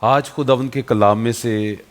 आज खुदावंद के कलाम में से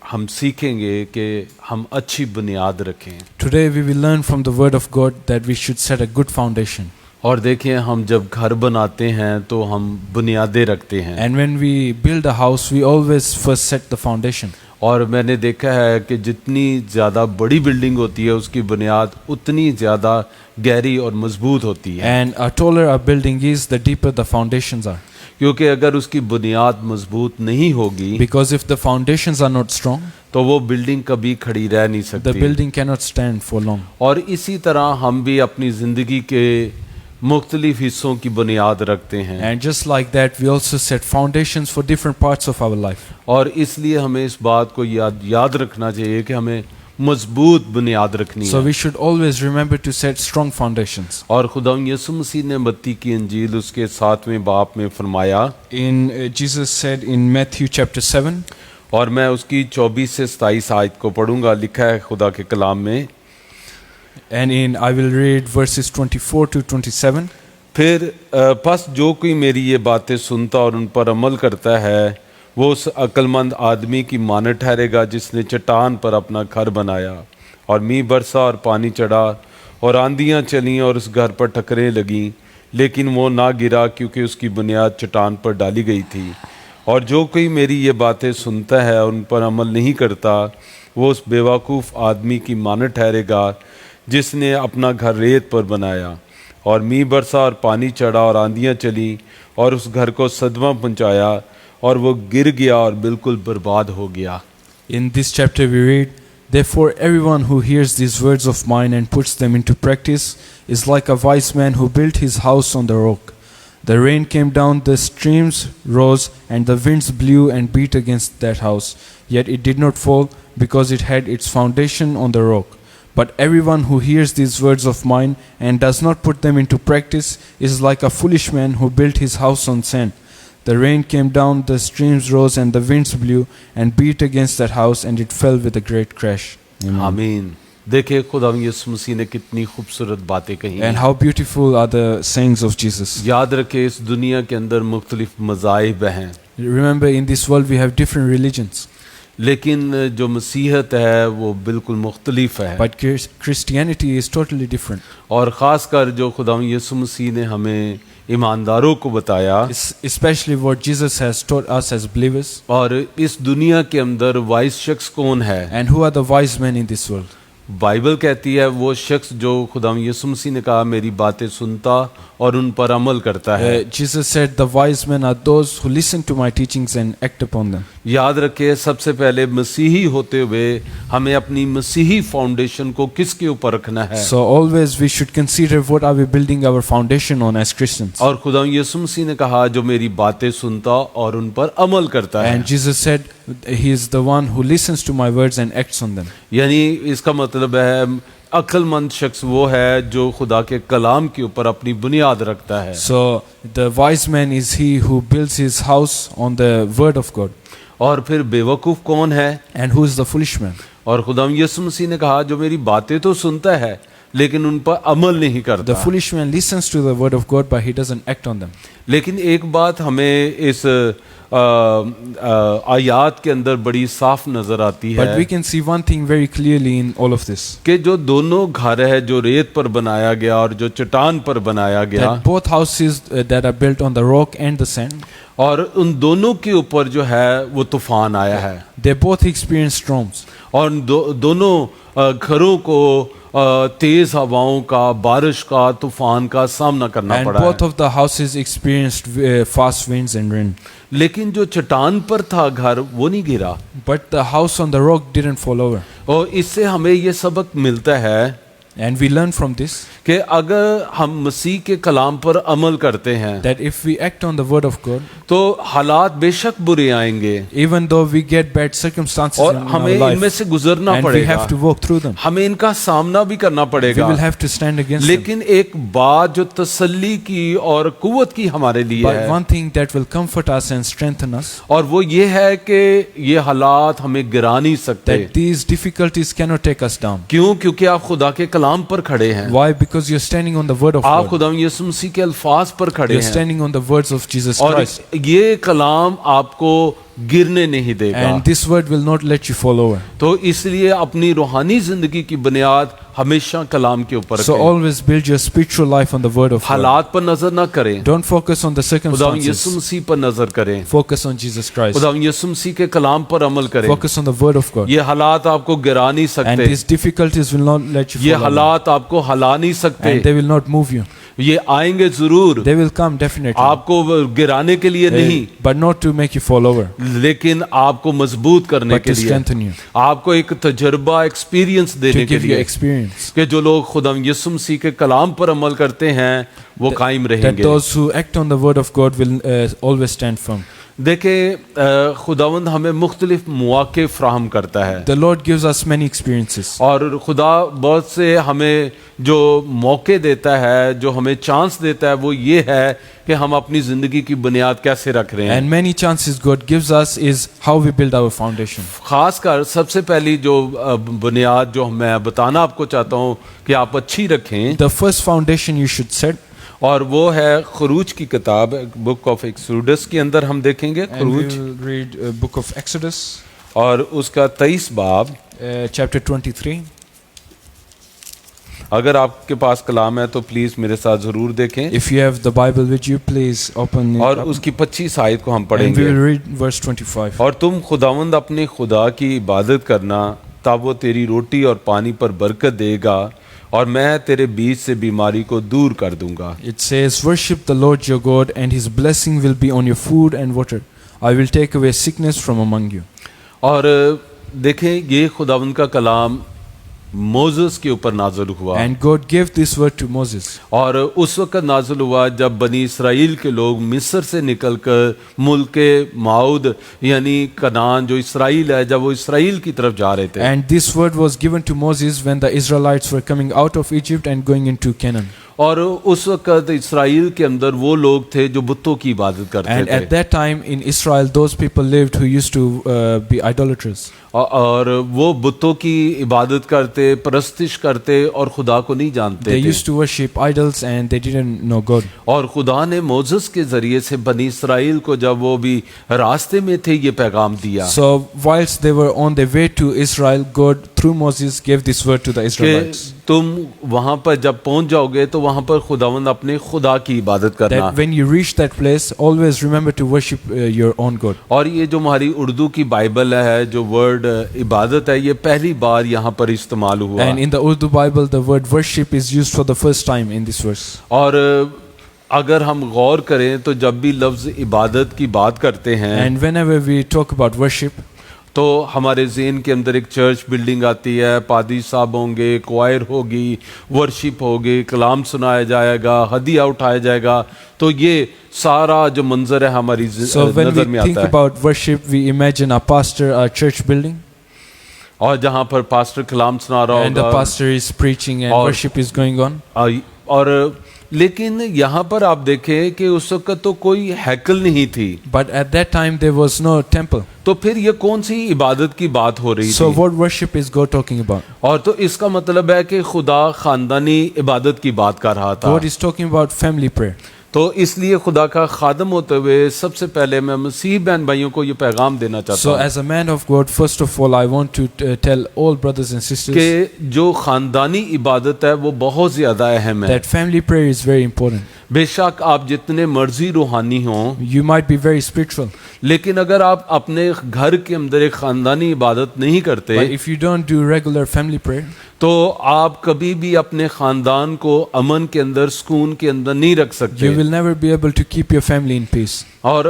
हम सीखेंगे कि हम अच्छी बुनियाद रखें। Today we will learn from the word of God that we should set a good foundation. और देखें, हम जब घर बनाते हैं तो हम बुनियादें रखते हैं। And when we build a house, we always first set the foundation. और मैंने देखा है कि जितनी ज़्यादा बड़ी बिल्डिंग होती है उसकी बुनियाद उतनी ज़्यादा गहरी और मजबूत होती है। And a taller a building is, the deeper the foundations are. क्योंकि अगर उसकी बुनियाद मजबूत नहीं होगी Because if the foundations are not strong, तो वो बिल्डिंग कभी खड़ी रह नहीं the सकती। building cannot stand for long. और इसी तरह हम भी अपनी ज़िंदगी के मुख्तलिफ हिस्सों की बुनियाद रखते हैं। And just like that, we also set foundations for different parts of our life. और इसलिए हमें इस बात को याद रखना चाहिए कि हमें मजबूत बुनियाद रखनी So है। we should always remember to set strong foundations. और खुदा यीशु मसीह ने मत्ती की इंजील उसके 7वें बाब में फरमाया, Jesus said in Matthew chapter 7, और मैं उसकी 24 से 27 आयत को पढ़ूंगा। लिखा है खुदा के कलाम में, and I will read verses 24 to 27. फिर बस जो कोई मेरी ये बातें सुनता और उन पर अमल करता है वो उस अक्लमंद आदमी की मानद ठहरेगा जिसने चट्टान पर अपना घर बनाया, और मींह बरसा और पानी चढ़ा और आंधियां चलीं और उस घर पर टकरें लगीं, लेकिन वो ना गिरा क्योंकि उसकी बुनियाद चट्टान पर डाली गई थी। और जो कोई मेरी ये बातें सुनता है और उन पर अमल नहीं करता वो उस बेवकूफ़ आदमी की मानद ठहरेगा जिसने अपना घर रेत पर बनाया, और मींह बरसा और पानी चढ़ा और आंधियां चली और उस घर को सदमा पहुंचाया और वो गिर गया और बिल्कुल बर्बाद हो गया। In this chapter we read, therefore everyone who hears these words of mine and puts them into practice is like a wise man who built his house on the rock. The rain came down, the streams rose, and the winds blew and beat against that house. Yet it did not fall, because it had its foundation on the rock. But everyone who hears these words of mine and does not put them into practice is like a foolish man who built his house on sand. The rain came down, the streams rose, and the winds blew and beat against that house, and it fell with a great crash. आमीन। देखिए, खुदा यीशु मसीह ने कितनी खूबसूरत बातें कही And हैं। how beautiful are the sayings of Jesus. याद रखे, इस दुनिया के अंदर मुख्तलिफ मज़ाहिब हैं, Remember, in this world we have different religions, लेकिन जो मसीहत है वो बिल्कुल मुख्तलिफ है। but Christianity is totally different. और ख़ास कर जो खुदा यीशु मसीह ने हमें ईमानदारों को बताया, Especially what Jesus has taught us as believers. और इस दुनिया के अंदर वाइस शख्स कौन है। And who are the wise men in this world? Bible कहती है वो शख्स जो खुदा यीशु मसीह ने कहा मेरी बातें सुनता और उन पर अमल करता है। Jesus said the wise men are those who listen to my teachings and act upon them. याद रखे, सबसे पहले मसीही होते हुए हमें अपनी मसीही फाउंडेशन को किसके ऊपर रखना है। So always we should consider what are we building our foundation on as Christians. और खुदा यीशु मसीह ने कहा जो मेरी बातें सुनता और उन पर अमल करता है। And Jesus said he is the one who listens to my words and acts on them. यानी इसका मतलब है अक्लमंद शख्स वो है जो खुदा के कलाम के ऊपर अपनी बुनियाद रखता है। So the wise man is he who builds his house on the word of God. और फिर बेवकूफ़ कौन है? And who is the foolish man? और खुदा यीशु मसीह ने कहा जो मेरी बातें तो सुनता है लेकिन उन पर अमल नहीं The करता। foolish man listens to the word of God but he doesn't act on them. लेकिन एक बात हमें इस आयात के अंदर बड़ी साफ नजर आती But we है can see one thing very clearly in all of this. कि जो दोनों घर है जो रेत पर बनाया गया और जो चट्टान पर बनाया गया, That both houses that are built on the rock and the sand, और उन दोनों के ऊपर जो है वो तूफान आया है, they both experience storms. और दोनों घरों को तेज हवाओं का, बारिश का, तूफान का सामना करना And पड़ा both है। of the houses experienced fast winds and rain. लेकिन जो चट्टान पर था घर वो नहीं गिरा। But the house on the rock didn't fall over. और इससे हमें ये सबक मिलता है And we learn from this कि अगर हम मसीह के कलाम पर अमल करते हैं that if we act on the word of God, तो हालात बेशक बुरे आएंगे even though we get bad circumstances और in our हमें इनमें life, से गुजरना and we पड़ेगा, have to walk through them, हमें इनका सामना भी करना we पड़ेगा। will have to stand against them. लेकिन एक बात जो तसल्ली की और कुव्वत की हमारे लिए But है, one thing that will comfort us and strengthen us, और वो ये है कि ये हालात हमें गिरा नहीं सकते। that these difficulties cannot take us down. क्यों? क्योंकि आप खुदा के कलाम पर खड़े हैं, Why? Because you're standing on the word of आप God. खुदा यीशु मसीह के अल्फाज पर खड़े You're हैं, standing on the words of Jesus और Christ. ये कलाम आपको गिरने नहीं देगा। And this word will not let you fall over. तो इसलिए अपनी रूहानी जिंदगी की बुनियाद हमेशा कलाम के ऊपर So रखें। always build your spiritual life on the word of God. हालात पर नजर ना करें, Don't focus on the खुदावंद यीशु circumstances. मसीह पर नजर करें, Focus on Jesus Christ. खुदावंद यीशु मसीह के कलाम पर अमल करें। Focus on the word of God. ये हालात आपको गिरा नहीं And सकते, these difficulties will not let you ये fall over. हालात आपको हिला नहीं सकते, And they will not move you. ये आएंगे जरूर, They will come definitely. आपको गिराने के लिए नहीं, But not to make you fall over. लेकिन आपको मजबूत करने But के to लिए, strengthen you. आपको एक तजुर्बा एक्सपीरियंस देने To के give you लिए experience. कि जो लोग खुदावंद यीशु मसीह के कलाम पर अमल करते हैं वो कायम That रहेंगे। those who act on the word of God will always stand firm. देखें, खुदावंद हमें मुख्तलिफ मौके फ्राहम करता है The Lord gives us many experiences. और खुदा बहुत से हमें जो मौके देता है, जो हमें चांस देता है, वो ये है कि हम अपनी ज़िंदगी की बुनियाद कैसे रख रहे हैं। And many chances God gives us is how we build our foundation. खासकर सबसे पहली जो बुनियाद जो मैं बताना आपको चाहता हूँ कि आप अच्छी रखें, The first foundation you should set, और वो है खरूज की किताब, बुक ऑफ एक्सोडस के अंदर हम देखेंगे and we खरूज, will read book of Exodus, और उसका 23 बाब। chapter 23. अगर आपके पास कलाम है तो प्लीज मेरे साथ जरूर देखें, If you have the Bible with you, please open it और up. उसकी 25 आयत को हम And we पढ़ेंगे। will read verse 25. और तुम खुदावंद अपने खुदा की इबादत करना, तब वो तेरी रोटी और पानी पर बरकत देगा, और मैं तेरे बीच से बीमारी को दूर कर दूंगा। It says, worship the Lord your God, and his blessing will be on your food and water. I will take away sickness from among you. और देखें, ये खुदावंद का कलाम मोसेस के ऊपर नाज़िल हुआ, And God gave this word to Moses. और उस वक्त नाज़िल हुआ जब बनी इसराइल के लोग मिस्र से निकलकर मुल्क माउद यानी कनान जो इसराइल है, जब वो इसराइल की तरफ जा रहे थे। And this word was given to Moses when the Israelites were coming out of Egypt and going into Canaan. और उस वक्त इसराइल के अंदर वो लोग थे जो बुतों की इबादत करते And थे, at that time in Israel, those people lived who used to be idolaters. और वो बुतों की इबादत करते, परस्तिश करते और खुदा को नहीं जानते They थे। used to worship idols and they didn't know God. और खुदा ने मोसेस के जरिए से बनी इसराइल को जब वो भी रास्ते में थे ये पैगाम दिया So whilst they were on their way to Israel, God through Moses gave this word to the Israelites. कि तुम वहां पर जब पहुंच जाओगे तो वहां पर खुदावंद अपने खुदा की इबादत करना। That when you reach that place, always remember to worship your own God. और ये जो हमारी उर्दू की बाइबल है, जो वर्ड इबादत है, ये पहली बार यहाँ पर इस्तेमाल हुआ। And in the Urdu Bible, the word worship is used for the first time in this verse. और अगर हम गौर करें तो जब भी लफ्ज़ इबादत की बात करते हैं And whenever we talk about worship, तो हमारे ज़हन के अंदर एक चर्च बिल्डिंग आती है, पादी साहब होंगे, क्वायर होगी, वर्शिप होगी, कलाम सुनाया जाएगा, हदिया उठाया जाएगा। तो ये सारा जो मंजर है हमारी so when नज़र we में think आता है, about worship, we imagine a pastor, a church building, और जहाँ पर पास्टर कलाम सुना रहा and the होगा, pastor is preaching and और- worship is going on. और लेकिन यहाँ पर आप देखें कि उस वक्त तो कोई हैकल नहीं थी, But at that time, there was no temple. तो फिर ये कौन सी इबादत की बात हो रही So थी? what worship is God talking about? और तो इसका मतलब है कि खुदा खानदानी इबादत की बात कर रहा था। God is talking about family prayer. तो इसलिए खुदा का खादम होते हुए सबसे पहले मैं मसीह बहन भाइयों को ये पैगाम देना चाहता So हूँ as a man of God, first of all, I want to tell all brothers and sisters कि जो खानदानी इबादत है वो बहुत ज़्यादा अहम है। that family prayer is very important. बेशक आप जितने मर्जी रूहानी हों, You might be very spiritual, लेकिन अगर आप अपने घर के अंदर एक खानदानी इबादत नहीं करते but if you don't do regular family prayer, तो आप कभी भी अपने खानदान को अमन के अंदर, सुकून के अंदर नहीं रख सकते। you will never be able to keep your family in peace. और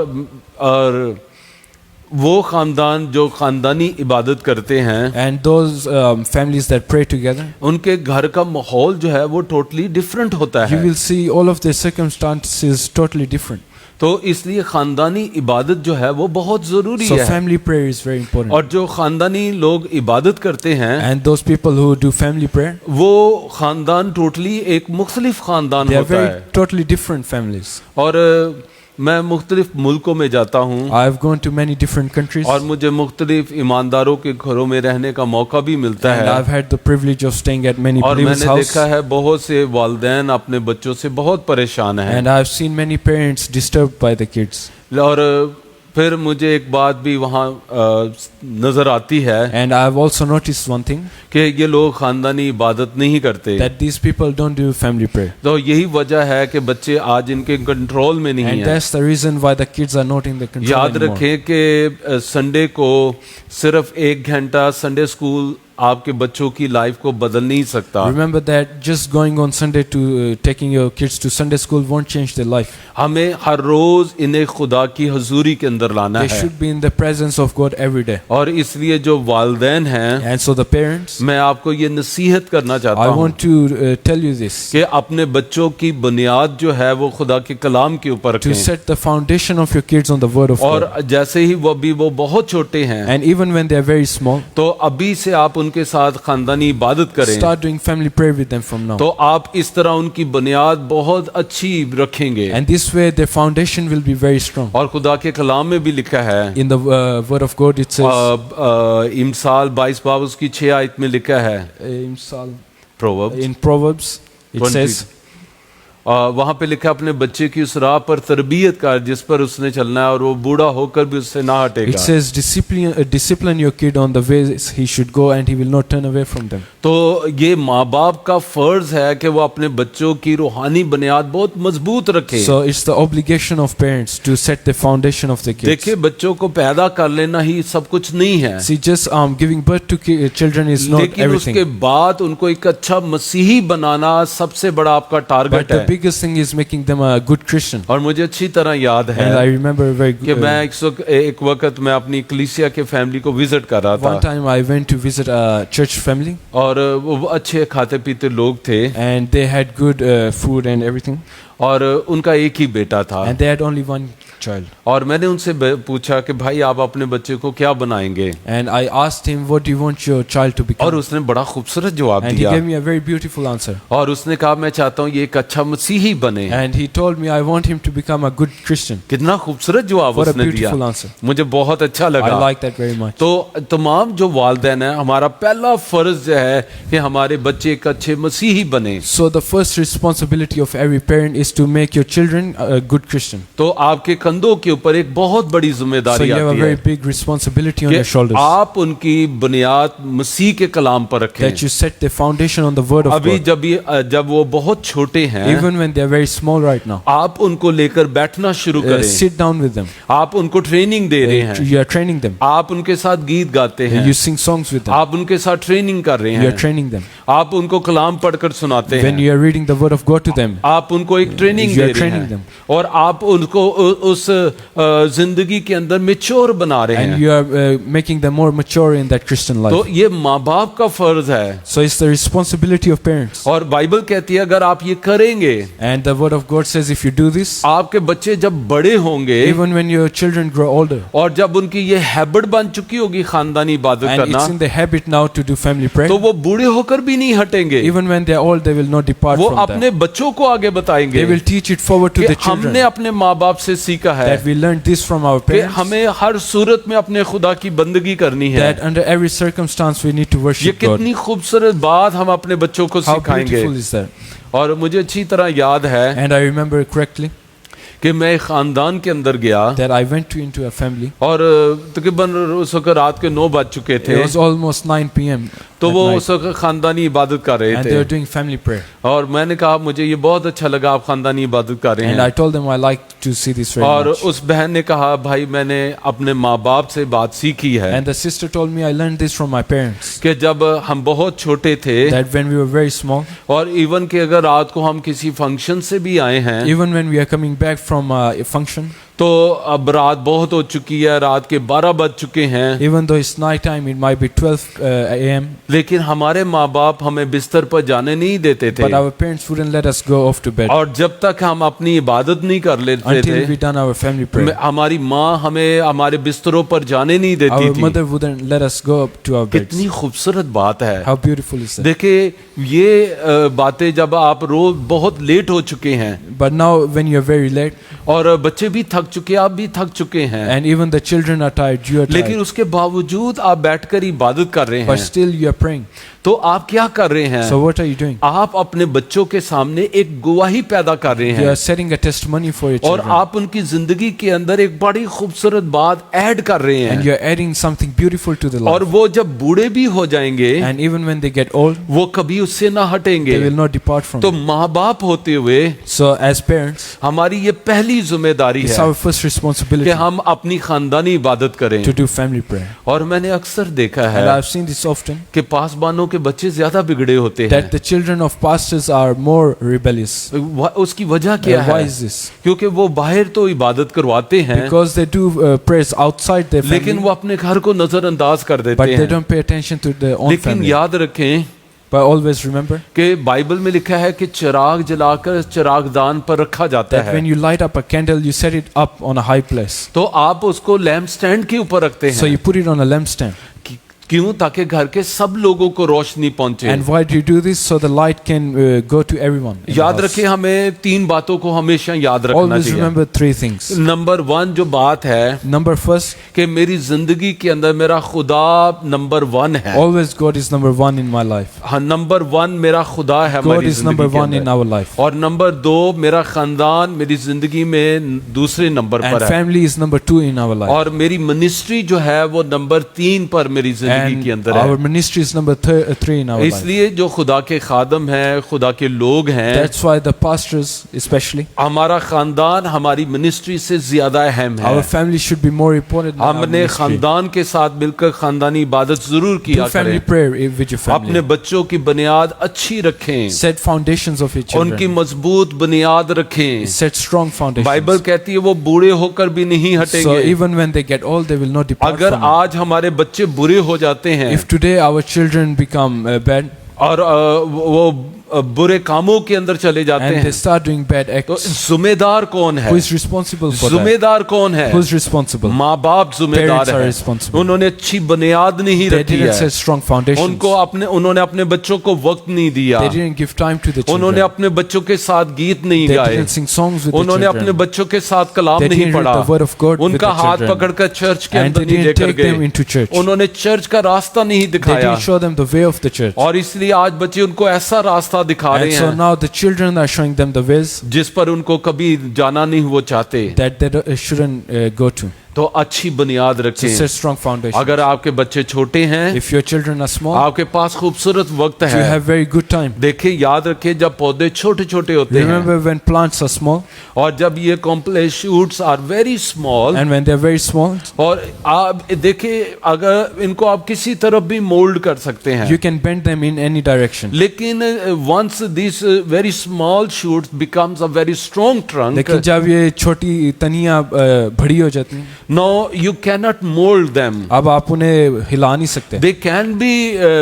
वो खानदान जो खानदानी इबादत करते हैं, And those families that pray together, उनके घर का माहौल जो है वो टोटली डिफरेंट होता you है। will see all of their circumstances totally different. तो इसलिए खानदानी इबादत जो है वो बहुत ज़रूरी So है। family prayer is very important. और जो खानदानी लोग इबादत करते हैं And those people who do family prayer, वो खानदान टोटली एक मुख्तलिफ खानदान they are होता very है। totally different families. और मैं मुख्तलिफ मुल्कों में जाता हूँ I have gone to many different countries, और मुझे मुख्तलिफ ईमानदारों के घरों में रहने का मौका भी मिलता and है। I've had the privilege of staying at many और believers' मैंने house, देखा है बहुत से वालिदैन अपने बच्चों से बहुत परेशान हैं। and I've seen many parents disturbed by the kids. और फिर मुझे एक बात भी वहाँ नज़र आती है And I have also noticed one thing, कि ये लोग ख़ानदानी इबादत नहीं करते। that these people don't do family prayer. तो यही वजह है कि बच्चे आज इनके कंट्रोल में नहीं And हैं। that's the reason why the kids are not in the control याद anymore. रखें कि संडे को सिर्फ 1 घंटा संडे स्कूल आपके बच्चों की लाइफ को बदल नहीं सकता। Remember that just going on Sunday to taking your kids to Sunday school won't change their life. हमें हर रोज इन्हें खुदा की हजूरी के अंदर लाना They है। should be in the presence of God every day. और इसलिए जो वालिदैन हैं, And so the parents, मैं आपको ये नसीहत करना चाहता I हूँ want to tell you this, कि अपने बच्चों की बुनियाद जो है वो खुदा के कलाम के ऊपर to रखें। set the foundation of your kids on the word of और God. जैसे ही वो बहुत छोटे हैं, And even when they are very small, तो अभी से आप उनके साथ खानदानी इबादत करें। start doing family prayer with them from now. तो आप इस तरह उनकी बुनियाद बहुत अच्छी रखेंगे। And this way their foundation will be very strong. और खुदा के कलाम में भी लिखा है, In the word of God it says, इमसाल 22 बाब उसकी 6 आयत में लिखा है, proverbs in Proverbs it 20 says, वहाँ पे लिखा है, अपने बच्चे की उस राह पर तरबियत कर जिस पर उसने चलना है और वो बूढ़ा होकर भी उससे ना it हटेगा। says discipline your kid on the ways he should go and he will not turn away from them. तो ये माँ बाप का फर्ज है कि वो अपने बच्चों की रूहानी बुनियाद बहुत मजबूत रखे। So it's the obligation of parents to set the foundation of the kids. देखिए, बच्चों को पैदा कर लेना ही सब कुछ नहीं है, See, just giving birth to children is not लेकिन उसके everything. बाद उनको एक अच्छा मसीही बनाना सबसे बड़ा आपका But टारगेट the है। biggest thing is making them a good Christian. और मुझे अच्छी तरह याद है And I remember very कि मैं एक वक्त मैं अपनी कलीसिया के फैमिली को विजिट कर रहा one था, time I went to visit a church family और वो अच्छे खाते पीते लोग थे, and they had good food and everything, और उनका एक ही बेटा था। and they had only one child. और मैंने उनसे पूछा कि भाई आप अपने बच्चे को क्या बनाएंगे, And I asked him, what do you want your child to और become? उसने बड़ा खूबसूरत जवाब And he दिया, gave me a very beautiful answer. और उसने कहा मैं चाहता हूँ ये एक अच्छा मसीही बने। And he told me I want him to become a good Christian. कितना खूबसूरत जवाब What a उसने दिया, beautiful answer. मुझे बहुत अच्छा I लगा। like that very much. तो तमाम जो वालिदैन हैं, हमारा पहला फर्ज है कि हमारे बच्चे एक अच्छे मसीही बने। So the first responsibility of every parent is to make your children a good Christian. तो आपके कंधों के ऊपर एक बहुत बड़ी So जिम्मेदारी you have a आती very है big responsibility on कि your shoulders, आप उनकी बुनियाद मसीह के कलाम पर रखें। that you set the foundation on the word of अभी God. जब वो बहुत छोटे हैं, Even when they are very small right now, आप उनको लेकर बैठना शुरू करें। sit down with them. आप उनको ट्रेनिंग दे रहे हैं, You are training them. आप उनके साथ गीत गाते हैं, You sing songs with them. आप उनके साथ ट्रेनिंग कर रहे You are हैं, training them. आप उनको कलाम पढ़कर सुनाते When हैं, you are reading the word of God to them, आप उनको एक ट्रेनिंग You दे are रहे training हैं, them. और आप उनको उस जिंदगी के अंदर मेच्योर बना रहे and हैं। you are making them more mature in that Christian life. तो ये माँ बाप का फर्ज है, So it's the responsibility of parents. और बाइबल कहती है अगर आप ये करेंगे, And the word of God says if you do this, आपके बच्चे जब बड़े होंगे even when your children grow older, और जब उनकी ये हैबिट बन चुकी होगी खानदानी इबादत and करना, it's in the habit now to do family prayer, तो वो बूढ़े होकर भी नहीं हटेंगे, even when they are old, they will not depart वो from अपने that. बच्चों को आगे They बताएंगे will teach it forward to कि the हमने children. अपने माँ बाप से सीखा है That we learned this from our कि parents. हमें हर सूरत में अपने खुदा की बंदगी करनी है। That under every circumstance we need to ये worship God. कितनी खूबसूरत बात हम अपने बच्चों को How सिखाएंगे। beautiful is that? और मुझे अच्छी तरह याद है And I remember correctly कि मैं एक खानदान के अंदर गया, that I went into a family. और तकरीबन उस वक्त रात के 9 बज चुके थे, It was almost 9 p.m. तो at वो night, उस वक्त खानदानी इबादत कर रहे and they were थे, doing family prayer. और मैंने कहा मुझे ये बहुत अच्छा लगा आप खानदानी इबादत कर रहे And I हैं। told them I like to see this very और much. उस बहन ने कहा भाई मैंने अपने माँ बाप से बात सीखी है And the sister told me I learned this from my parents. कि जब हम बहुत छोटे थे, That when we were very small, और इवन कि अगर रात को हम किसी फंक्शन से भी आए हैं, even when we are coming back from a function, तो अब रात बहुत हो चुकी है, रात के 12 बज चुके हैं, even though it's night time, it might be 12 a.m., लेकिन हमारे माँ बाप हमें बिस्तर पर जाने नहीं देते थे, but our parents wouldn't let us go off to bed और जब तक हम अपनी इबादत नहीं कर लेते until we थे, done our family prayer. हमारी माँ हमें हमारे बिस्तरों पर जाने नहीं देती Our थी। mother wouldn't let us go up to our beds. कितनी खूबसूरत बात है। How beautiful is that? देखिए ये बातें जब आप रोज बहुत लेट हो चुके हैं, But now when you're very late, और बच्चे भी थक चुके, आप भी थक चुके हैं, and even the children are tired, you are लेकिन tired, उसके बावजूद आप बैठकर इबादत कर रहे but हैं, still you are praying. तो आप क्या कर रहे हैं? So what are you doing? आप अपने बच्चों के सामने एक गवाही पैदा कर रहे You हैं are setting a testimony for your और children. आप उनकी जिंदगी के अंदर एक बड़ी खूबसूरत बात ऐड कर रहे And हैं you are adding something beautiful to the और life. वो जब बूढ़े भी हो जाएंगे And even when they get old, वो कभी उससे ना हटेंगे। they will not depart from तो it. माँ बाप होते हुए So as parents, हमारी ये पहली जिम्मेदारी it's है our first कि responsibility हम अपनी खानदानी इबादत करें। to do family prayer. और मैंने अक्सर देखा And है I've seen this often, कि पासबानों के बच्चे ज्यादा बिगड़े होते हैं। that the children of pastors are more rebellious. उसकी वजह क्या Why है? is this? क्योंकि वो बाहर तो इबादत करवाते हैं Because they do prayers outside their लेकिन family, वो अपने घर को नजरअंदाज कर देते but they हैं। don't pay attention to their own लेकिन family. याद रखें But always remember कि बाइबल में लिखा है कि चिराग जलाकर चिरागदान पर रखा जाता that है। when you light up a candle, you set it up on a high place. तो आप उसको लैंप स्टैंड के ऊपर रखते So हैं। you put it on a lampstand. क्यों? ताकि घर के सब लोगों को रोशनी पहुंचे। And why do you do this? So the light can go to everyone. in the याद house. रखें, हमें तीन बातों को हमेशा याद रखना Always चाहिए। remember three things. नंबर 1 जो बात है Number first, कि मेरी जिंदगी के अंदर मेरा खुदा नंबर 1 है। always God is number one in my life. हाँ, नंबर 1 मेरा खुदा है God हमारी is number जिंदगी के one in अंदर। our life. और नंबर 2 मेरा खानदान मेरी जिंदगी में दूसरे नंबर And पर है। family is number two in our life. और मेरी मिनिस्ट्री जो है वो नंबर 3 पर मेरी जिंदगी And के अंदर our है। ministry is number three in our life. इसलिए जो खुदा के खादम हैं, खुदा के लोग हैं, That's why the pastors especially, हमारा खानदान हमारी मिनिस्ट्री से ज्यादा अहम है। our family should be more important than our हमने ministry. खानदान के साथ मिलकर खानदानी इबादत जरूर Do किया family करें। prayer with your अपने family. बच्चों की बुनियाद अच्छी रखें, Set foundations of your उनकी children. मजबूत बुनियाद रखें। Set strong Bible foundations. कहती है वो बूढ़े होकर भी नहीं So हटेंगे। even when they get old, they will not depart अगर from it. आज हमारे बच्चे बुरे हो जाते हैं If today our children become bad और वो बुरे कामों के अंदर चले जाते and they हैं start doing bad तो acts, जिम्मेदार कौन है? who is responsible for that? जिम्मेदार कौन है? Who's responsible? माँ बाप जिम्मेदार Parents are है। responsible. उन्होंने अच्छी बुनियाद नहीं They रखी didn't है। set strong foundations. उन्होंने अपने बच्चों को वक्त नहीं दिया। They didn't give time to the उन्होंने children. अपने बच्चों के साथ गीत नहीं They गाए। didn't sing songs with the उन्होंने अपने children. बच्चों के साथ कलाम They नहीं didn't read पढ़ा। the word of God with उनका the हाथ children. पकड़कर चर्च के And अंदर they नहीं didn't लेकर take them गए। into church. उन्होंने चर्च का रास्ता नहीं They दिखाया। didn't show them the way of the church. और इसलिए आज बच्चे उनको ऐसा रास्ता दिखा And रहे so हैं now the children are showing them the ways जिस पर उनको कभी जाना नहीं वो चाहते। that they shouldn't go to. तो अच्छी बुनियाद So रखें। set strong foundation. अगर आपके बच्चे छोटे हैं, If your children are small, आपके पास खूबसूरत वक्त you है। have very good time. देखिए, याद रखिए, जब पौधे छोटे छोटे होते हैं Remember when plants are small और जब ये complex shoots are very small, and when they're very small, और आप देखिए अगर इनको आप किसी तरफ भी मोल्ड कर सकते हैं, you can bend them in any direction. लेकिन once this very small shoots becomes a very strong लेकिन ट्रंक, जब ये छोटी तनियां बड़ी हो जाती हैं, no you cannot mould them. अब आप उन्हें हिला नहीं सकते. दे कैन बी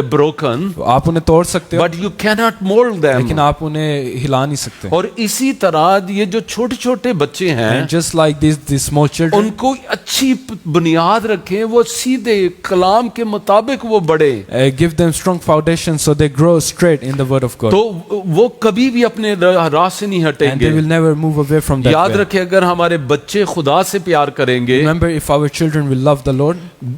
ब्रोकन आप उन्हें तोड़ सकते हो, बट यू कैनॉट मोल्ड लेकिन देम। आप उन्हें हिला नहीं सकते. और इसी तरह ये जो छोटे छोटे बच्चे हैं And just like these small children, उनको अच्छी बुनियाद रखें, वो सीधे कलाम के मुताबिक वो बढ़े, give them strong foundation so they grow straight in the word of God. तो वो कभी भी अपने राह से नहीं And they हटेंगे। will never move away from that याद way. रखें, अगर हमारे बच्चे खुदा से प्यार करेंगे, Remember, if our children will love the Lord,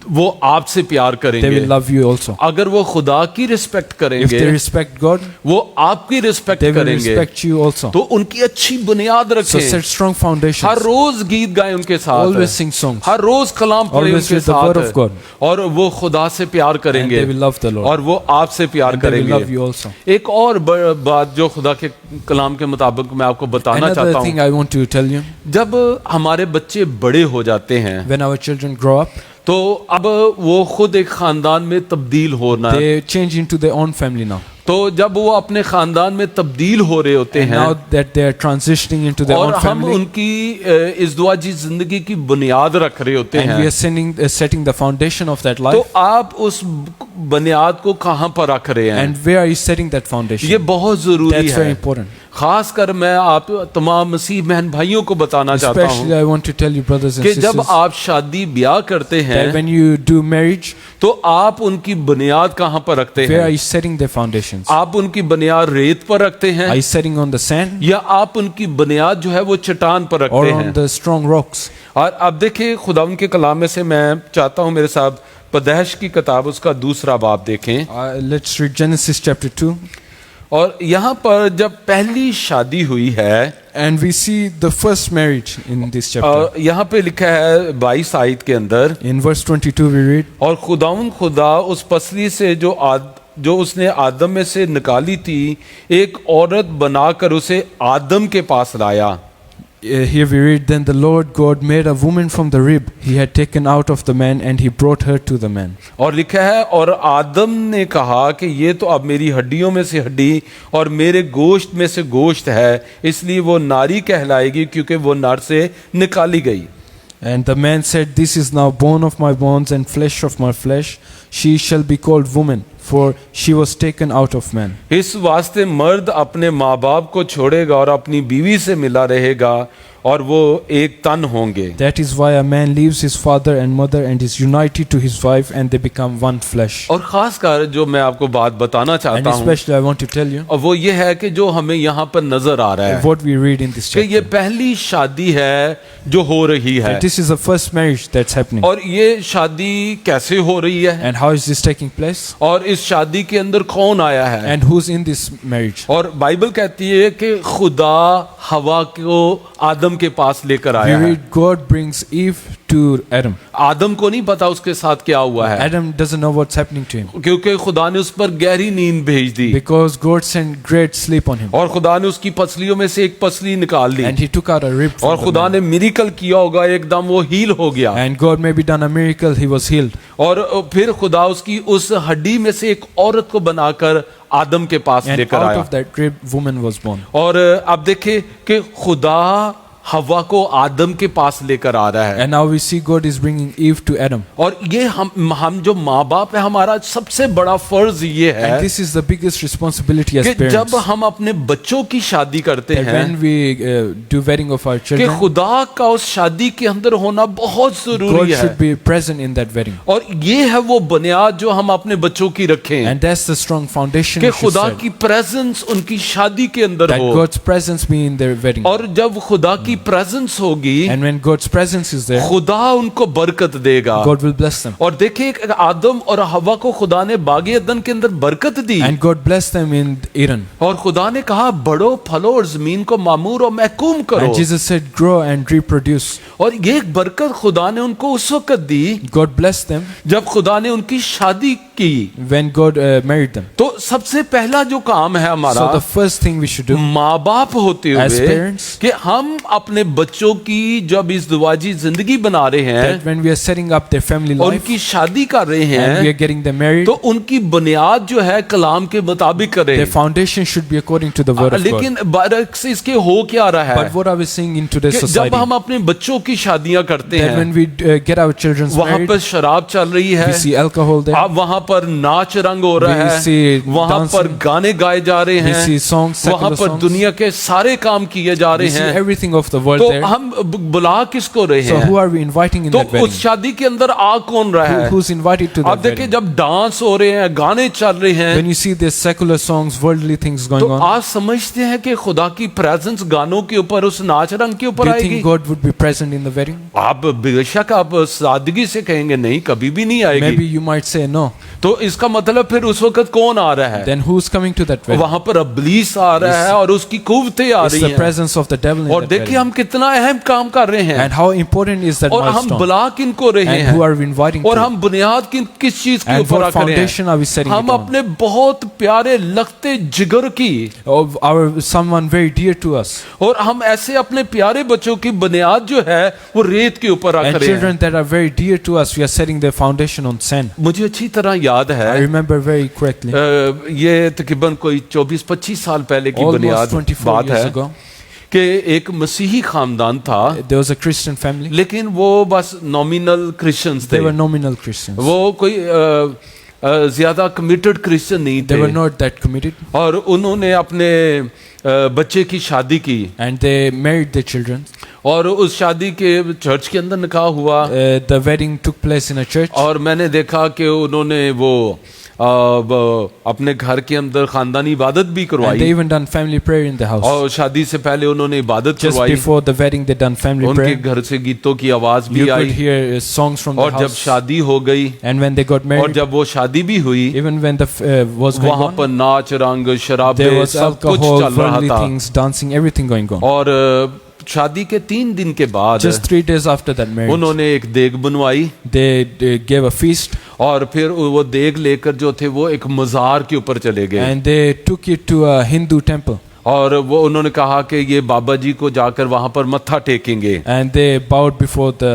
वो आपसे प्यार they करेंगे। will love you also. अगर वो खुदा की रिस्पेक्ट If करेंगे, they respect God, वो आपकी रिस्पेक्ट they will करेंगे। respect you also. तो उनकी अच्छी बुनियाद So रखें। set strong हर foundations. रोज गीत गाएं उनके साथ, Always sing songs. हर रोज कलाम पढ़ें Always उनके read the word of साथ, God. और वो खुदा से प्यार And करेंगे they will love the Lord. और वो आपसे प्यार And they will love करेंगे। you also. एक और बात जो खुदा के कलाम के मुताबिक मैं आपको बताना Another चाहता thing हूँ, I want to tell you, जब हमारे बच्चे बड़े हो जाते हैं when our children grow up, तो अब वो खुद एक खानदान में तब्दील होना, they change into their own family now. तो जब वो अपने खानदान में तब्दील हो रहे होते And हैं now that they are transitioning into their और own हम family, उनकी इस दुआजी जिंदगी की बुनियाद रख रहे होते and we हैं, are setting the foundation of that तो life. आप उस बुनियाद को कहाँ पर रख रहे हैं? And where are you setting that foundation? ये बहुत जरूरी That's very है। important. खासकर मैं आप तमाम मसीह बहन भाइयों को बताना चाहता Especially हूँ I want to tell you, brothers and कि जब sisters, आप शादी ब्याह करते that हैं when you do marriage, तो आप उनकी बुनियाद कहाँ पर रखते Where are हैं? you setting the foundations? आप उनकी बुनियाद रेत पर रखते हैं Are you setting on the sand या आप उनकी बुनियाद जो है वो चट्टान पर or रखते on हैं? the strong rocks? और अब देखिए खुदा के कलाम में से मैं चाहता हूं मेरे साथ पैदाइश की किताब उसका दूसरा बाब देखें। Let's read Genesis chapter 2. और यहाँ पर जब पहली शादी हुई है And we see the first marriage in this chapter. और यहाँ पे लिखा है 22 आयत के अंदर, In verse 22 we read, और खुदा उस पसली से जो उसने आदम में से निकाली थी एक औरत बनाकर उसे आदम के पास लाया। here we read, then the Lord God made a woman from the rib he had taken out of the man and he brought her to the man. और लिखा है और आदम ने कहा कि ये तो अब मेरी हड्डियों में से हड्डी और मेरे गोश्त में से गोश्त है, इसलिए वो नारी कहलाएगी क्योंकि वो नर से निकाली गई। And the man said, this is now bone of my bones and flesh of my flesh. She shall be called woman, for she was taken out of man. इस वास्ते मर्द अपने माँ बाप को छोड़ेगा और अपनी बीवी से मिला रहेगा और वो एक तन होंगे। That is why a man leaves his father and mother and is united to his wife and they become one flesh. और खास कर जो मैं आपको बात बताना And चाहता हूँ especially I want to tell you और वो ये है कि जो हमें यहाँ पर नजर आ रहा है what we read in this कि ये chapter. पहली शादी है जो हो रही है। And this is the first marriage that's happening. और ये शादी कैसे हो रही है And how is this taking place? और इस शादी के अंदर कौन आया है? And who's in this marriage? और बाइबल कहती है कि खुदा हवा को आदम के पास लेकर We आया है। read God brings Eve to Adam. आदम को नहीं पता उसके साथ क्या हुआ है Adam doesn't know what's happening to him क्योंकि खुदा ने उस पर गहरी नींद भेज दी because God sent great sleep on him. और खुदा ने उसकी पसलियों में से एक पसली निकाल दी And he took out a rib और from the खुदा man. ने मिरेकल किया होगा, एकदम वो हील हो गया। And God maybe done a miracle, he was healed. और फिर खुदा उसकी उस हड्डी में से एक औरत को बनाकर आदम के पास And लेकर out आया। of that rib, woman was born. और अब देखिए कि खुदा हवा को आदम के पास लेकर आ रहा है। And now we see God is bringing Eve to Adam. और ये हम जो माँ बाप है, हमारा सबसे बड़ा फर्ज ये है And this is the biggest responsibility as कि parents. जब हम अपने बच्चों की शादी करते That हैं when we do wedding of our कि children, खुदा का उस शादी के अंदर होना बहुत God जरूरी है। should be present in that wedding. और ये है वो बुनियाद जो हम अपने बच्चों की रखें And that's the strong foundation कि we should खुदा set. की प्रेजेंस उनकी शादी के अंदर That हो। God's presence be in their wedding. और जब खुदा की प्रेजेंस होगी And when God's presence is there, खुदा उनको बरकत देगा। God will bless them. और देखिए आदम और हवा को खुदा ने बागे अदन के अंदर बरकत दी And God blessed them in Eden. और खुदा ने कहा बढ़ो फलो और जमीन को मामूर और महकूम करो। And Jesus said, grow and reproduce. और ये एक बरकत खुदा ने उनको उस वक्त दी God blessed them जब खुदा ने उनकी शादी की। when God married them. तो सबसे पहला जो काम है हमारा So the first thing we should do माँ बाप होते as हुए parents, कि हम अपने बच्चों की जब इस दुआजी जिंदगी बना रहे that हैं, when we are setting up their family life उनकी शादी कर रहे and we are हैं, getting them married, तो उनकी बुनियाद जो है कलाम के मुताबिक करें। their foundation should be according to the word of God. लेकिन बरक्स इसके हो क्या रहा But है what are we seeing in today's कि society? जब हम अपने बच्चों की शादियां करते That हैं, when we get our children वहां married, पर शराब चल रही है, we see alcohol there, अब वहां पर नाच रंग हो रहा We है, see वहां पर dancing. गाने गाए जा रहे we see हैं, songs, वहां secular पर songs, दुनिया के सारे काम किए जा we रहे see हैं। everything of the world तो there. हम बुला किसको रहे So who हैं? are we inviting in तो that उस wedding? शादी के अंदर आ कौन रहा है? Who's invited to अब that देखिए wedding? जब डांस हो रहे हैं, गाने चल रहे हैं, When you see these secular songs, worldly things going तो on, आप समझते हैं कि खुदा की प्रेजेंस गानों के ऊपर, उस नाच रंग के do ऊपर you आएगी? think God would be present in the wedding? आप बेशक आप सादगी से कहेंगे नहीं, कभी भी नहीं आएगी। Maybe you might say no. तो इसका मतलब फिर उस वक्त कौन आ रहा है? Then who's coming to that wedding? वहां पर अब्लीस आ रहा है और उसकी कुव्वतें आ It's रही the हैं। presence of the devil in और that देखिए wedding. हम कितना अहम काम कर रहे हैं And how important is that और हम milestone? बुला किनको रहे And हैं who are we inviting और to? हम बुनियाद किस चीज के And ऊपर what रख रहे foundation are we हैं? setting हम it on? अपने बहुत प्यारे लगते जिगर की Of our someone very dear to us. और हम ऐसे अपने प्यारे बच्चों की बुनियाद जो है वो रेत के ऊपर रख And रहे हैं। children that are very dear to us, we are setting their foundation on sand. मुझे अच्छी तरह याद I है remember very correctly. ये तकरीबन कोई 24-25 साल पहले की Almost बुनियाद 24 बात years है ago, कि एक मसीही खानदान था there was a Christian family. लेकिन वो बस नॉमिनल क्रिश्चियंस थे। They were nominal Christians. वो कोई ज्यादा कमिटेड क्रिश्चियन नहीं They were थे not that committed. और उन्होंने अपने बच्चे की शादी की And they married their children. और उस शादी के चर्च के अंदर निकाह हुआ The wedding took place in a church. और मैंने देखा कि उन्होंने वो अपने घर के अंदर खानदानी इबादत भी And they करवाई even done family prayer in the house. और शादी से पहले उन्होंने इबादत Just करवाई before the wedding, they done family उनके prayer. घर से गीतों की आवाज You भी could I hear songs from the और जब house. शादी हो गई And when they got और married, जब वो शादी भी हुई even when the was going वहां पर on, नाच रंग there शराबे was सब कुछ alcohol, चल रहा worldly था things, dancing, everything going on. और शादी के 3 दिन के बाद Just 3 days after that marriage, उन्होंने एक देग बनवाई they gave a feast और फिर वो देग लेकर जो थे वो एक मजार के ऊपर चले गए and they took it to a Hindu temple और वो उन्होंने कहा कि ये बाबा जी को जाकर वहां पर मत्था टेकेंगे and they bowed before the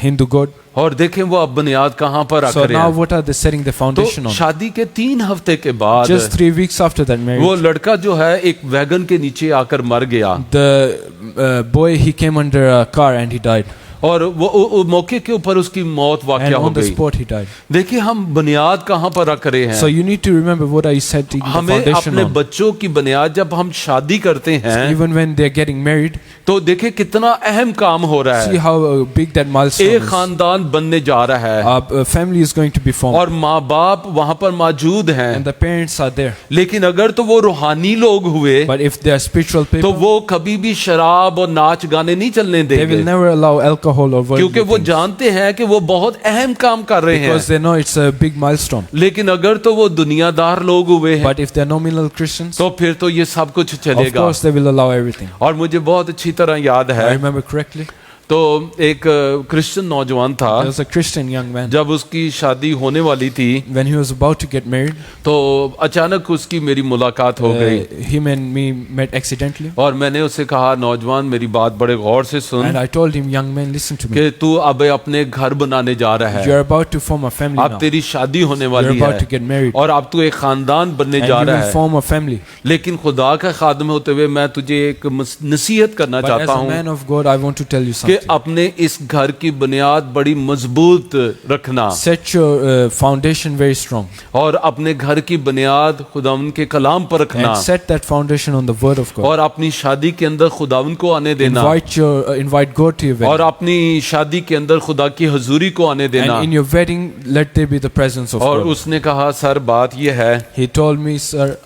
Hindu god. और देखें वो अब बुनियाद कहाँ पर रख So रहे now हैं what are they setting the तो foundation on? शादी के 3 हफ्ते के बाद Just 3 weeks after that वो marriage, लड़का जो है एक वैगन के नीचे आकर मर गया the boy, he came under a car and he died. और वो मौके के ऊपर उसकी मौत And वाक़या हो on the गई spot he died. देखिए हम बुनियाद कहाँ पर रख रहे So हैं you need to remember what are you setting the हमें foundation अपने on. बच्चों की बुनियाद जब हम शादी करते हैं Even when they're getting married, तो देखिए कितना अहम काम हो रहा see है how big that milestone एक is. खानदान बनने जा रहा है A family is going to be formed और माँ बाप वहां पर मौजूद हैं and the parents are there. लेकिन अगर तो वो रूहानी लोग हुए But if they are spiritual तो people, वो कभी भी शराब और नाच गाने नहीं चलने they will देंगे never allow alcohol or क्योंकि worldly वो things जानते हैं कि वो बहुत अहम काम कर रहे because हैं they know it's a big milestone. लेकिन अगर तो वो दुनियादार लोग हुए हैं But if they're nominal Christians, तो फिर तो ये सब कुछ of चलेगा course they will allow everything. और मुझे बहुत अच्छी तरह याद I है remember correctly, तो एक क्रिश्चियन नौजवान था there was a Christian young man. जब उसकी शादी होने वाली थी When he was about to get married, तो अचानक उसकी मेरी मुलाकात हो गई him and me met accidentally. और मैंने उससे कहा नौजवान मेरी बात बड़े गौर से And soon I told him, young man, listen to me. कि तू अब अपने घर बनाने जा रहा You're है about to form a family अब now. तेरी शादी होने You're वाली about to है get married. और अब तू एक खानदान बनने And जा you रहा will है form a family. लेकिन खुदा का खादम होते हुए मैं तुझे एक नसीहत करना But as चाहता a हूँ man of God, I want to tell you कि something. अपने इस घर की बुनियाद बड़ी मजबूत रखना Set your foundation very strong. और अपने घर की बुनियाद खुदावन के कलाम पर रखना And set that foundation on the word of God. और अपनी शादी के अंदर खुदावन को आने देना Invite God to your और wedding. अपनी शादी के अंदर खुदा की हजूरी को आने देना And in your wedding, let there be the presence of और God. उसने कहा सर बात यह है He told me, sir,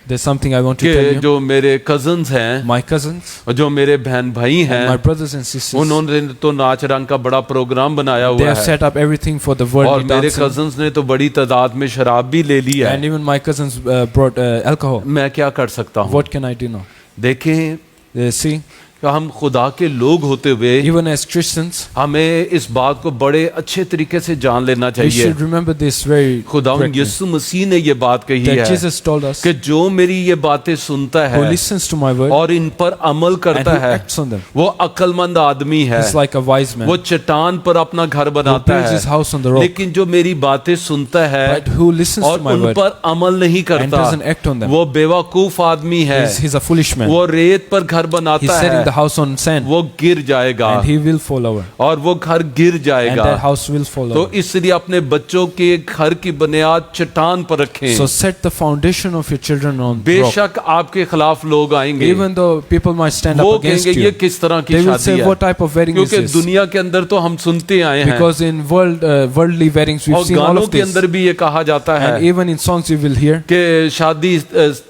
there's something I want to tell कि you. जो मेरे कजन्स हैं My cousins और जो मेरे बहन भाई and my हैं brothers and sisters, उन्होंने तो नाच रंग का बड़ा प्रोग्राम बनाया they हुआ have है set up everything for the और worldly मेरे dancing. कजन्स ने तो बड़ी तादाद में शराब भी ले ली है And even my cousins brought alcohol. मैं क्या कर सकता हूँ What can I do now? देखें See, कि हम खुदा के लोग होते हुए even as Christians, हमें इस बात को बड़े अच्छे तरीके से जान लेना we चाहिए should remember this very खुदा correctly. यीशु मसीह ने ये बात कही That है Jesus told us, कि जो मेरी ये बातें सुनता who है listens to my word और इन पर अमल and करता who है acts on them, वो अक्लमंद आदमी है is like a wise man वो चट्टान पर अपना घर who बनाता builds his है house on the rock. लेकिन जो मेरी बातें सुनता है But who listens और to my उन word पर अमल नहीं and करता doesn't act on them, वो बेवकूफ आदमी है he's a foolish man. वो रेत पर घर He's बनाता setting the है house on sand वो गिर जाएगा and he will fall over. और वो घर गिर And जाएगा that house will fall तो over. इसलिए अपने बच्चों के घर की बुनियाद चट्टान पर रखें So set the foundation of your children on rock. बेशक आपके खिलाफ लोग आएंगे Even though people might stand वो up against कहेंगे ये you, किस तरह की they will शादी say, है what type of wedding is क्योंकि this? दुनिया के अंदर तो हम सुनते आए हैं Because in worldly weddings, we've और seen all गानों of के this. अंदर भी ये कहा जाता है And even in songs you will hear, कि शादी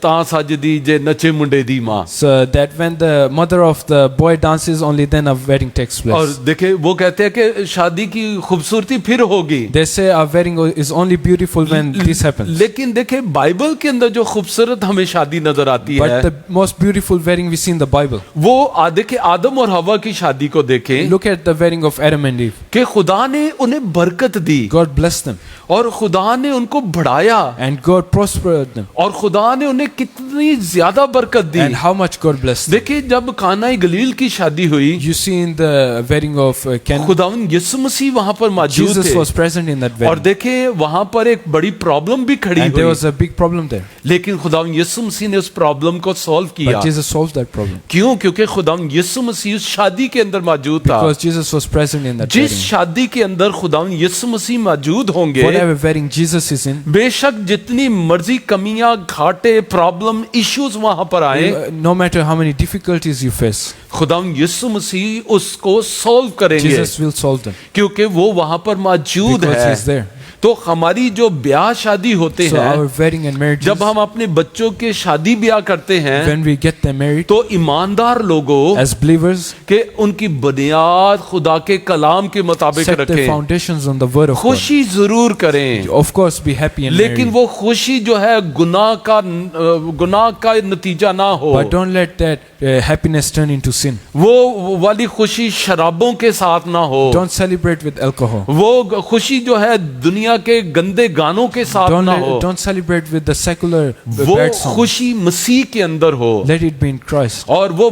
तां सजदी जे नचे मुंडे दी माँ so that when the mother of the boy dances, only then a wedding takes और place. देखे वो कहते हैं कि शादी की खूबसूरती फिर होगी They say a wedding is only beautiful when this happens. लेकिन देखे बाइबल के अंदर जो खूबसूरत हमें शादी नजर आती But है the most beautiful wedding we see in the Bible. वो देखे आदम और हवा की शादी को देखें Look at the wedding of Adam and Eve. कि खुदा ने उन्हें बरकत दी God blessed them और खुदा ने उनको बढ़ाया and God prospered them. और खुदा ने उन्हें कितनी ज्यादा बरकत दी And how much God blessed them. देखिए जब काना गलील की शादी हुई You see in the wedding of Cana, खुदावन यीशु मसीह वहां पर मौजूद Jesus थे was present in that और wedding. देखे वहां पर एक बड़ी प्रॉब्लम भी खड़ी And there हुई was a big problem there. लेकिन खुदावन यीशु मसीह ने उस प्रॉब्लम को सॉल्व किया But Jesus solved that problem. क्यों क्योंकि खुदावन यीशु मसीह उस शादी के अंदर मौजूद था Because Jesus was present in that जिस wedding. शादी के अंदर खुदावन यीशु मसीह मौजूद होंगे Whatever wedding Jesus is in, बेशक जितनी मर्जी कमियां घाटे प्रॉब्लम इश्यूज वहां पर आए no matter how many difficulties you face, खुदावंद यीशु मसीह उसको सॉल्व करेंगे Jesus will solve them क्योंकि वो वहां पर मौजूद because है। He's there. तो हमारी जो ब्याह शादी होते So our हैं, wedding and marriages, जब हम अपने बच्चों के शादी ब्याह करते हैं, when we get them married तो ईमानदार लोगों as believers, के उनकी बुनियाद खुदा के कलाम के मुताबिक set the रखें। foundations on the word of God. खुशी जरूर करें, Of course, be happy and लेकिन merry, वो खुशी जो है गुनाह का नतीजा ना हो। but don't let that happiness turn into sin. वो वाली खुशी शराबों के साथ ना हो। Don't celebrate with alcohol. वो खुशी जो है दुनिया के गंदे गानों के साथ ना हो। Don't celebrate with the secular वो bad songs. खुशी मसीह के अंदर हो, Let it be in Christ. और वो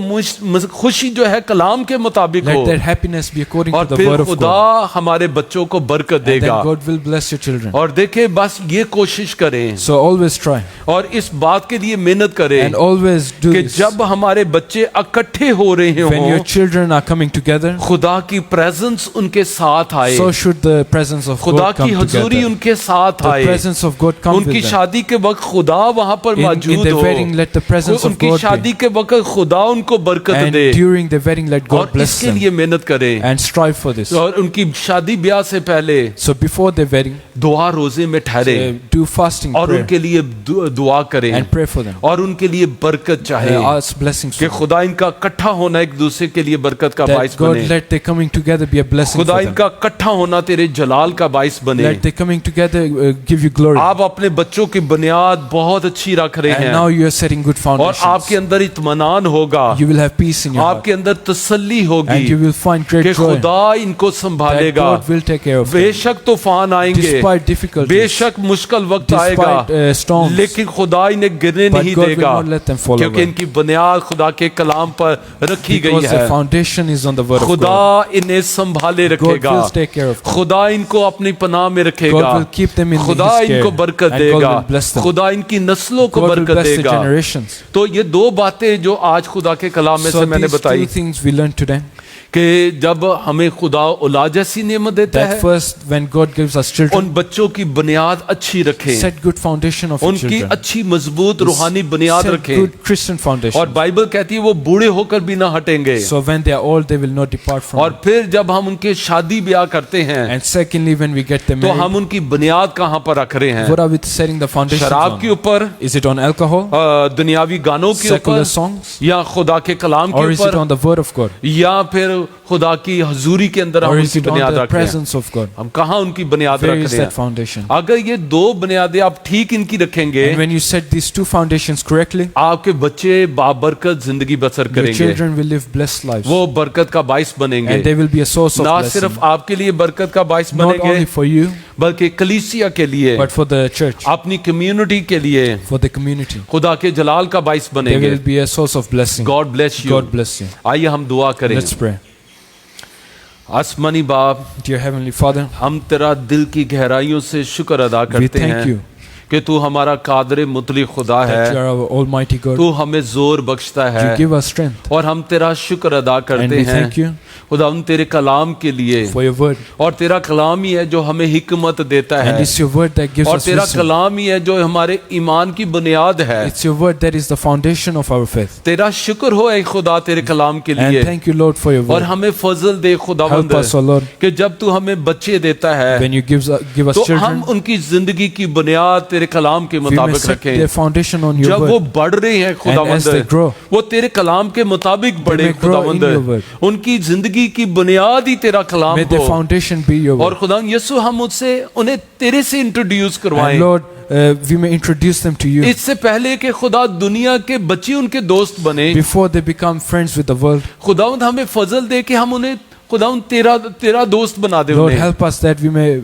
खुशी जो है कलाम के मुताबिक हो, Let that happiness be according और to the फिर word of खुदा God. हमारे बच्चों को बरकत And then देगा। God will bless your children. और देखे बस ये कोशिश करें So always try और इस बात के लिए मेहनत करें and always do कि this. जब हमारे बच्चे इकट्ठे हो रहे When your हों, children are coming together, खुदा की प्रेजेंस उनके साथ आए, so should the presence of खुदा God की come हजूरी together. उनके साथ The आए, presence of God come उनकी with them. शादी के वक्त खुदा वहां पर In मौजूद the हो, wedding, let the presence of उनकी God शादी be. के वक्त खुदा उनको बरकत And they, during the wedding, let और God bless इसके them. लिए मेहनत करें। And strive for this. और उनकी शादी ब्याह से पहले So before the wedding, दुआ रोजे में ठहरे do fasting और prayer उनके लिए दुआ करें and pray for them. और उनके लिए बरकत चाहे Ask blessings कि for them. खुदा इनका इकट्ठा होना एक दूसरे के लिए बरकत का That बाइस God बने। let their coming together be a blessing खुदा for them. इनका इकट्ठा होना तेरे जलाल का बाइस बने। Let their coming together give you glory. आप अपने बच्चों की बुनियाद बहुत अच्छी रख रहे And now हैं you are setting good और foundations. आपके अंदर इत्मीनान होगा, You will have peace in your heart. आपके अंदर तसल्ली होगी And you will find कि great joy खुदा इनको that संभालेगा। God will take care of them. बेशक तूफान आएंगे, Despite difficulties, बेशक मुश्किल वक्त आएगा, despite storms, लेकिन खुदा इन्हें गिरने but नहीं God will देगा not let them fall क्योंकि away. इनकी बुनियाद खुदा के कलाम पर रखी गई Because the है। foundation is on the word of खुदा God. इन्हें संभाले God रखेगा, will take care of them. खुदा इनको अपनी पनाह में रखेगा, God will keep them in खुदा His care. इनको बरकत And God देगा, will bless them. खुदा इनकी नस्लों को God will बरकत bless the देगा। generations. तो ये दो बातें जो आज खुदा के कलाम में So से मैंने these बताई two things we learned today. कि जब हमें खुदा औलाद जैसी नेमत देता That है, first, when God gives us children, उन बच्चों की बुनियाद अच्छी रखें, set good foundation of your उनकी children. अच्छी मजबूत रूहानी बुनियाद Set रखें। good Christian और foundation. बाइबल कहती है वो बूढ़े होकर भी ना हटेंगे। So when they are old, they will not depart from और it. फिर जब हम उनके शादी ब्याह करते हैं And secondly, when we get them तो married, हम उनकी बुनियाद कहाँ पर रख रहे हैं? what are we setting the foundation शराब के on? ऊपर, Is it on alcohol, दुनियावी गानों के secular ऊपर, songs, या खुदा के कलाम or के is it ऊपर, on the word of God, या फिर खुदा की हजूरी के अंदर हम or is उनकी it on बुनियाद the रख रहे हैं? presence of God? हम कहाँ उनकी बुनियाद Where रख is रहे that हैं? foundation? अगर ये दो बुनियादें आप ठीक इनकी रखेंगे, And when you set these two foundations correctly, आपके बच्चे बाबरकत जिंदगी बसर your करेंगे, children will live blessed lives, वो बरकत का बाइस बनेंगे। and they will be a source of ना blessing, सिर्फ आपके लिए बरकत का बाइस not बनेंगे, only for you, बल्कि कलीसिया के लिए, but for the church, अपनी कम्युनिटी के लिए for the community. खुदा के जलाल का बाइस They बनेंगे। will be a source of blessing. God bless you. God bless you. आइए हम दुआ करें। Let's pray. आसमानी बाप, Dear Heavenly Father, हम तेरा दिल की गहराइयों से शुक्र अदा we करते thank हैं you कि तू हमारा कादर मुतली खुदा that you है, are our Almighty God. तू हमें जोर बख्शता You है give us strength, और हम तेरा शुक्र अदा and करते we हैं thank you खुदा उन तेरे कलाम के लिए। for your word. और तेरा कलाम ही है जो हमें हिकमत देता And है, it's your word that gives और us तेरा wisdom. कलाम ही है जो हमारे ईमान की बुनियाद है। It's your word that is the foundation of our faith. तेरा शुक्र हो ऐ खुदा तेरे कलाम के And लिए, thank you, Lord, for your और word. हमें फजल दे खुदावंद Help us, O Lord, कि जब तू हमें बच्चे देता है when you give us तो children, हम उनकी जिंदगी की बुनियाद तेरे कलाम के we may मुताबिक set रखें। their foundation on your जब वो word. बढ़ रहे हैं And as खुदावंद, they grow, वो तेरे कलाम के मुताबिक बढ़े may grow in खुदावंद, your word. उनकी जिंदगी की बुनियाद ही तेरा कलाम may their हो। foundation be your और word. खुदा यीशु हम उससे उन्हें तेरे से इंट्रोड्यूस करवाएं, And Lord, we may introduce them to you इससे पहले कि खुदा दुनिया के बच्चे उनके दोस्त बने। before they become friends with the world. खुदावंद हमें फजल दे कि हम उन्हें खुदावंद तेरा दोस्त बना दे Lord, उन्हें। help us that we may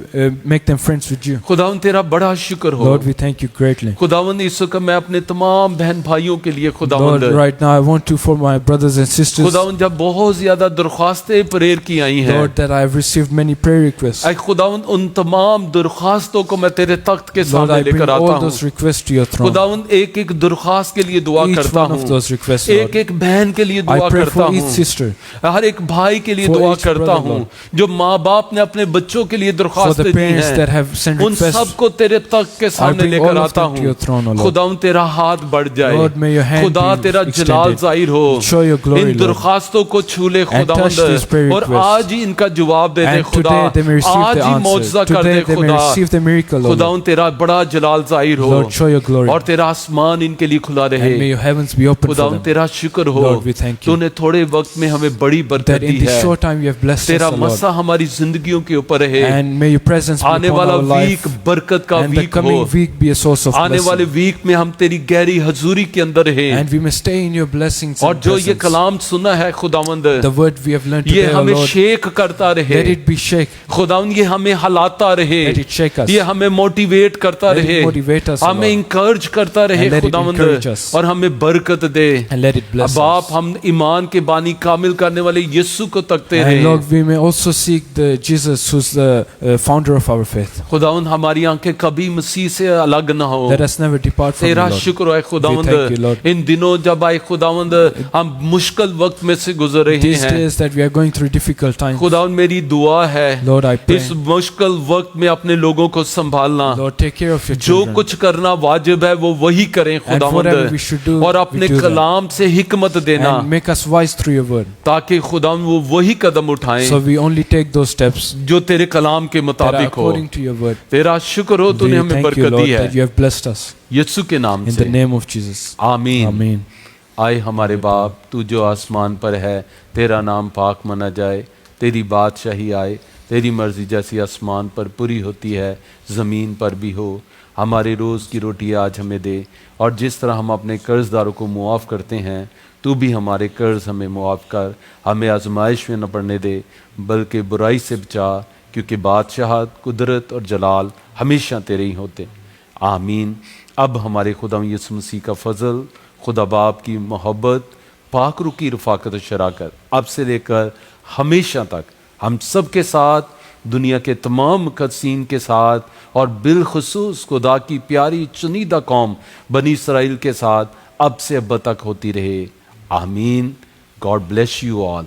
make them friends with you. खुदावंद तेरा बड़ा शुक्र हो। Lord, we thank you greatly. खुदावंद इस वक्त मैं अपने तमाम बहन भाइयों के लिए Lord, खुदावंद, right now I want to for my brothers and sisters, खुदावंद जब बहुत ज्यादा दरख्वास्तें प्रेयर की आई हैं, Lord, that I have received many prayer requests. ऐ खुदावंद उन तमाम दरख्वास्तों को मैं तेरे तख्त के Lord, सामने I bring लेकर आता all हूँ। those requests to your throne. खुदावंद एक एक दरख्वास्त के लिए दुआ Each करता one of हूँ, those requests, एक Lord. एक बहन के लिए I दुआ pray करता for each हूँ, sister, हर एक भाई के लिए for दुआ each करता brother, हूँ, Lord. जो माँ बाप ने अपने बच्चों के लिए For दरख्वास्त the दी parents that हैं, have sent उन requests, सबको तेरे तक के सामने bring लेकर all of आता them to your throne, O हूँ। Lord. खुदावन तेरा हाथ बढ़ जाए, Lord, may your hand खुदा be तेरा जलाल extended. जाहिर हो, Show your glory, in Lord. दरख्वास्तों को छू ले touch these खुदावंद, prayer और requests. आज ही इनका जवाब दे दे And खुदा, today they may receive आज the ही answer. मौजज़ा कर Today दे they may खुदा, receive the miracle, O Lord. खुदावन तेरा बड़ा जलाल जाहिर हो, Lord, show your glory. और तेरा आसमान इनके लिए खुला And may रहे। your heavens be open for खुदावन them. तेरा शुक्र हो, Lord, we thank you. तूने थोड़े वक्त में हमें बड़ी बरकत That दी in this है, short time you have blessed तेरा us, O Lord. मसा हमारी जिंदगियों के ऊपर रहे। And may your presence be आने upon वाला our life. वीक बरकत का And the वीक हो, coming week be a source of आने वाले blessing. वीक में हम तेरी गहरी हजूरी के अंदर रहे, And we may stay in your blessings और and जो ये presence. कलाम सुना है खुदावंद, The word we have learned ये today, O हमें Lord, शेक करता रहे, let it be shake. खुदावंद ये हमें हलाता रहे, Let it shake us. ये हमें मोटिवेट करता Let it रहे, motivate us, O हमें Lord. इंकर्ज करता रहे And let it खुदावंद, encourage us. और हमें बरकत दे। And let it bless अब आप us. हम ईमान के बानी कामिल करने वाले यीशु को तकते And रहे। Lord, we may also seek the Jesus who's the founder of our faith. खुदावंद हमारी आंखें कभी मसीह से अलग ना हो। Let us never depart from you, तेरा Lord. शुक्र है We thank you, खुदावंद, Lord. इन दिनों जब आए खुदावंद हम मुश्किल वक्त में से गुजर रहे These हैं, days that we are going through difficult times, खुदावंद मेरी दुआ है Lord, I pray. इस मुश्किल वक्त में अपने लोगों को संभालना, Lord, take care of your जो children. कुछ करना वाजिब है वो वही करें whatever we should do, खुदावंद, और we अपने do that. कलाम से हिकमत देना, And make us wise through your word. ताकि खुदावंद वो वही कदम उठाएं So we only take those steps जो तेरे कलाम के that are मुताबिक हो। according to your word. तेरा शुक्र हो, We तूने हमें thank you, बरकत दी Lord, है that you have blessed us. यीशु के नाम In से, the name of Jesus. आमीन। Amen. आए हमारे बाप, तू जो आसमान पर है, तेरा नाम पाक मना जाए, तेरी बादशाही आए, तेरी मर्जी जैसी आसमान पर पूरी होती है ज़मीन पर भी हो। हमारे रोज़ की रोटी आज हमें दे, और जिस तरह हम अपने कर्जदारों को मुआफ़ करते हैं, तू भी हमारे कर्ज हमें मुआफ़ कर। हमें आजमाइश में न पड़ने दे, बल्कि बुराई से बचा, क्योंकि बादशाहत, कुदरत और जलाल हमेशा तेरे ही होते। आमीन। अब हमारे खुदा यीशु मसीह का फजल, खुदा बाप की मोहब्बत, पाकरू की रफ़ाकत और शराकत अब से लेकर हमेशा तक हम सब के साथ, दुनिया के तमाम मुक़द्दसीन के साथ, और बिलखुसूस खुदा की प्यारी चुनीदा कौम बनी इसराइल के साथ अब से अब तक होती रहे। आमीन। God bless you all.